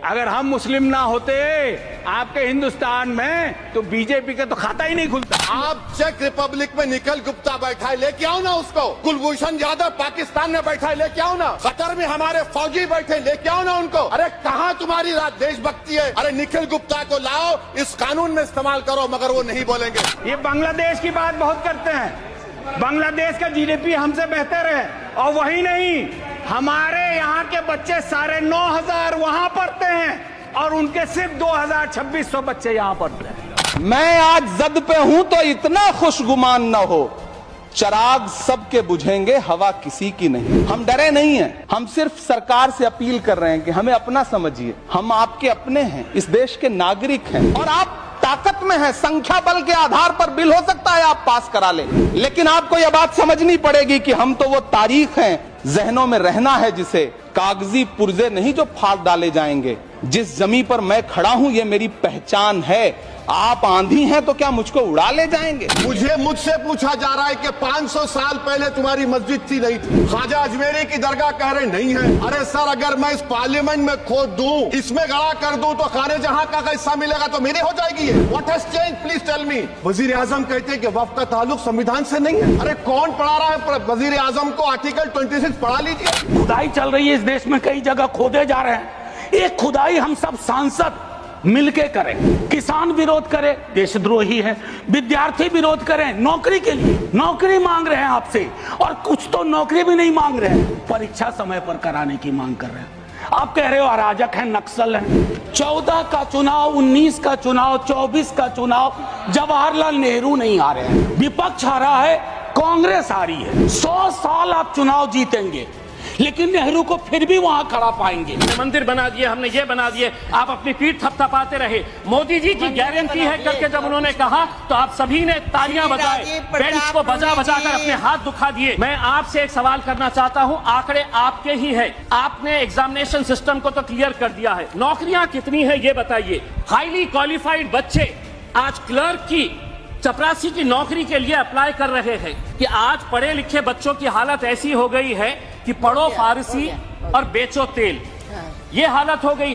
अगर हम मुस्लिम ना होते आपके हिंदुस्तान में तो बीजेपी का तो खाता ही नहीं खुलता। आप चेक रिपब्लिक में निखिल गुप्ता बैठा है, लेके आओ ना उसको। कुलभूषण यादव पाकिस्तान में बैठा है, लेके आओ ना। कतर में हमारे फौजी बैठे, लेके आओ ना उनको। अरे कहाँ तुम्हारी देशभक्ति है? अरे निखिल गुप्ता को लाओ, इस कानून में इस्तेमाल करो, मगर वो नहीं बोलेंगे। ये बांग्लादेश की बात बहुत करते हैं, बांग्लादेश का जीडीपी हमसे बेहतर है, और वही नहीं, हमारे यहाँ के बच्चे 9,500 वहां पढ़ते हैं और उनके सिर्फ 2,2600 बच्चे यहाँ पढ़ते हैं। मैं आज जद पे हूं तो इतना खुशगुमान न हो, चिराग सबके बुझेंगे, हवा किसी की नहीं। हम डरे नहीं हैं, हम सिर्फ सरकार से अपील कर रहे हैं कि हमें अपना समझिए। हम आपके अपने हैं, इस देश के नागरिक हैं, और आप ताकत में है। संख्या बल के आधार पर बिल हो सकता है आप पास करा लें, लेकिन आपको यह बात समझनी पड़ेगी कि हम तो वो तारीख हैं, जहनों में रहना है जिसे, कागजी पुर्जे नहीं जो फाड़ डाले जाएंगे। जिस जमीन पर मैं खड़ा हूं ये मेरी पहचान है। आप आंधी हैं तो क्या मुझको उड़ा ले जाएंगे? मुझसे पूछा जा रहा है कि 500 साल पहले तुम्हारी मस्जिद थी, नहीं थी। ख्वाजा अजमेरी की दरगाह कह रहे नहीं है। अरे सर, अगर मैं इस पार्लियामेंट में खोद दूं, इसमें गड़ा कर दूं, तो खाने जहां का हिस्सा मिलेगा तो मेरी हो जाएगी ये। What has change, please tell me. वजीर आजम कहते हैं कि वक्फ का ताल्लुक संविधान से नहीं है। अरे कौन पढ़ा रहा है वजीर आजम को? आर्टिकल 26 पढ़ा लीजिए। खुदाई चल रही है इस देश में, कई जगह खोदे जा रहे हैं। एक खुदाई हम सब सांसद मिलके करें। किसान विरोध करे, देशद्रोही है। विद्यार्थी विरोध करें, नौकरी के लिए नौकरी मांग रहे हैं आपसे, और कुछ तो नौकरी भी नहीं मांग रहे हैं, परीक्षा समय पर कराने की मांग कर रहे हैं। आप कह रहे हो अराजक है, नक्सल है। 14 का चुनाव, 19 का चुनाव, 24 का चुनाव, जवाहरलाल नेहरू नहीं आ रहे हैं, विपक्ष आ रहा है, कांग्रेस आ रही है। 100 साल आप चुनाव जीतेंगे, लेकिन नेहरू को फिर भी वहां खड़ा पाएंगे। मंदिर बना दिए, हमने ये बना दिए, आप अपनी पीठ थपथपाते रहे। मोदी जी की गारंटी है करके जब उन्होंने कहा तो आप सभी ने तालियां बजाए, बेंच को बजा बजा कर अपने हाथ दुखा दिए। मैं आपसे एक सवाल करना चाहता हूं, आंकड़े आपके ही है, आपने एग्जामिनेशन सिस्टम को तो क्लियर कर दिया है, नौकरियां कितनी है ये बताइए। हाईली क्वालिफाइड बच्चे आज क्लर्क की, चपरासी की नौकरी के लिए अप्लाई कर रहे हैं कि आज पढ़े लिखे बच्चों की हालत ऐसी हो गई है कि पढ़ो फारसी और बेचो तेल, ये हालत हो गई।